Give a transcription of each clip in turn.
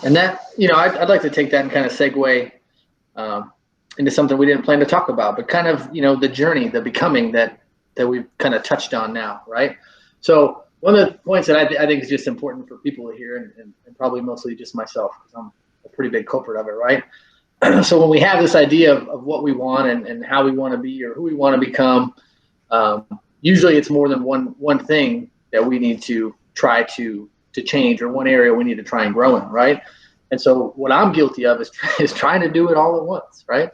And that, I'd like to take that and kind of segue into something we didn't plan to talk about, but kind of, the journey, the becoming that we've kind of touched on now, right? So one of the points that I think is just important for people to hear, and probably mostly just myself, because I'm a pretty big culprit of it, right? So when we have this idea of what we want and how we want to be or who we want to become, usually it's more than one thing that we need to try to change, or one area we need to try and grow in, right? And so what I'm guilty of is trying to do it all at once, right?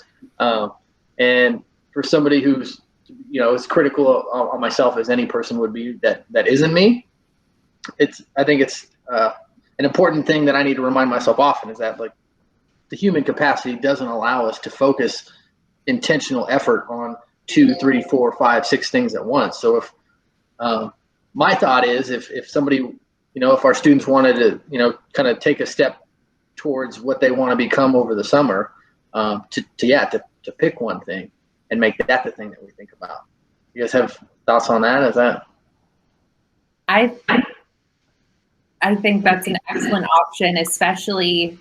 And for somebody who's, as critical on myself as any person would be that isn't me, I think it's an important thing that I need to remind myself often, is that, like, the human capacity doesn't allow us to focus intentional effort on 2, 3, 4, 5, 6 things at once. So if my thought is, if somebody, if our students wanted to, kind of take a step towards what they want to become over the summer, to pick one thing and make that the thing that we think about. You guys have thoughts on that? Is that? I think that's an excellent option, especially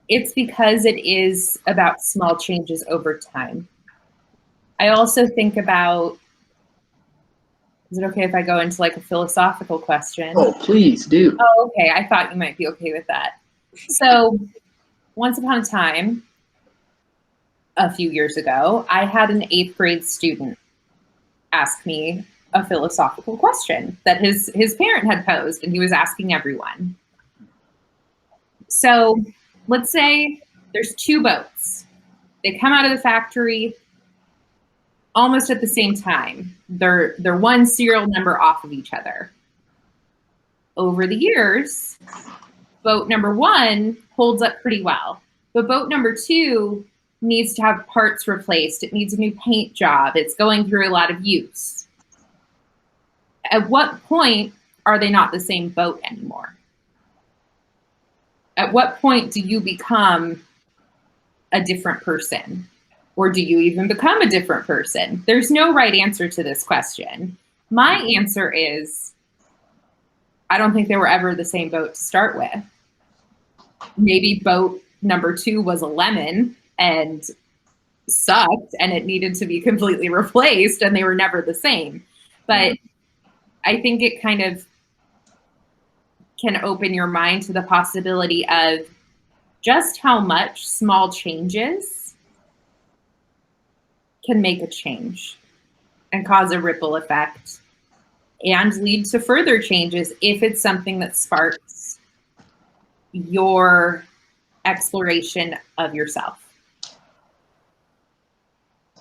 it's because it is about small changes over time. I also think about, is it okay if I go into like a philosophical question? Oh, please do. Oh, okay. I thought you might be okay with that. So once upon a time, a few years ago, I had an 8th grade student ask me a philosophical question that his parent had posed, and he was asking everyone. So let's say there's 2 boats. They come out of the factory almost at the same time. They're one serial number off of each other. Over the years, boat number 1 holds up pretty well, but boat number 2 needs to have parts replaced. It needs a new paint job. It's going through a lot of use. At what point are they not the same boat anymore? At what point do you become a different person? Or do you even become a different person? There's no right answer to this question. My answer is, I don't think they were ever the same boat to start with. Maybe boat number 2 was a lemon and sucked, and it needed to be completely replaced, and they were never the same. But I think it kind of can open your mind to the possibility of just how much small changes can make a change and cause a ripple effect and lead to further changes if it's something that sparks your exploration of yourself.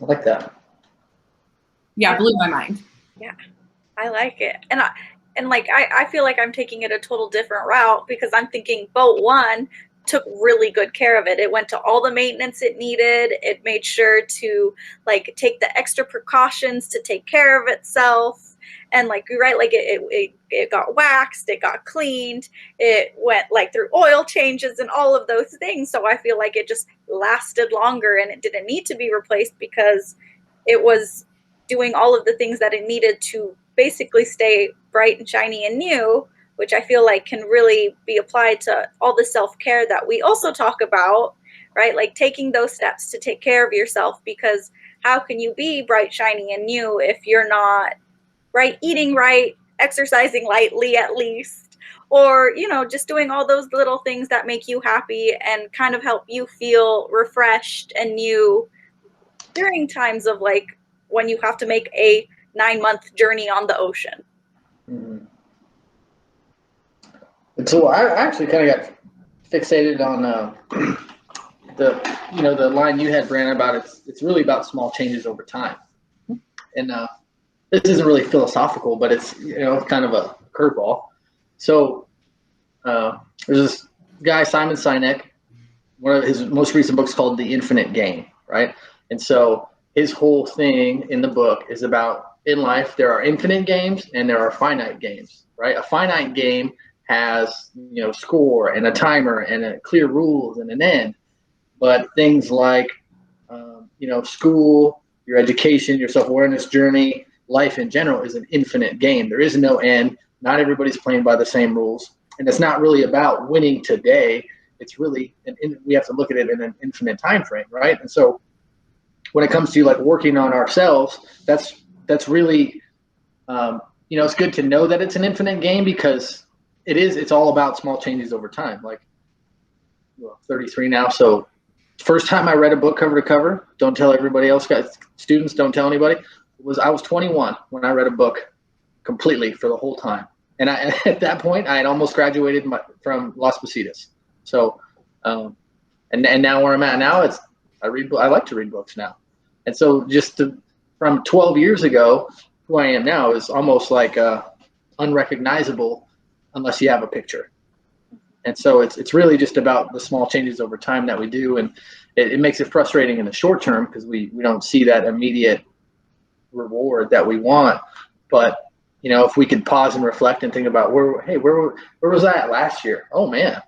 I like that. Yeah, blew my mind. Yeah, I like it. And I feel like I'm taking it a total different route, because I'm thinking boat 1 took really good care of it. It went to all the maintenance it needed. It made sure to like take the extra precautions to take care of itself. And like you're right, like it got waxed, it got cleaned, it went like through oil changes and all of those things. So I feel like it just lasted longer, and it didn't need to be replaced because it was doing all of the things that it needed to basically stay bright and shiny and new, which I feel like can really be applied to all the self-care that we also talk about, right? Like taking those steps to take care of yourself, because how can you be bright, shiny, and new if you're not, right, eating right, exercising lightly at least, or, just doing all those little things that make you happy and kind of help you feel refreshed and new during times of like when you have to make a 9-month journey on the ocean. Mm-hmm. And so I actually kind of got fixated on the line you had, Brandon, about it's really about small changes over time. And this isn't really philosophical, but it's kind of a curveball. So there's this guy, Simon Sinek. One of his most recent books called The Infinite Game, right? And so his whole thing in the book is about, in life there are infinite games and there are finite games, right? A finite game has score and a timer and a clear rules and an end. But things like school, your education, your self-awareness journey, life in general is an infinite game. There is no end. Not everybody's playing by the same rules. And it's not really about winning today. it's really, we have to look at it in an infinite time frame, right? And so when it comes to like working on ourselves, that's really, it's good to know that it's an infinite game, because it's all about small changes over time. Like, 33 now. So first time I read a book cover to cover, don't tell everybody else, guys, students, don't tell anybody, I was 21 when I read a book completely for the whole time. And at that point I had almost graduated from Las Positas. So, and now where I'm at now, I like to read books now. And so from 12 years ago, who I am now is almost like unrecognizable unless you have a picture. And so it's really just about the small changes over time that we do. And it makes it frustrating in the short term because we don't see that immediate reward that we want. But, if we could pause and reflect and think about where was I at last year? Oh man,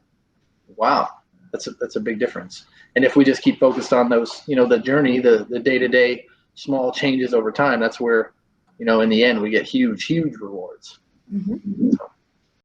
wow, that's a big difference. And if we just keep focused on those, the journey, the day-to-day small changes over time, that's where, in the end we get huge rewards. Mm-hmm. So.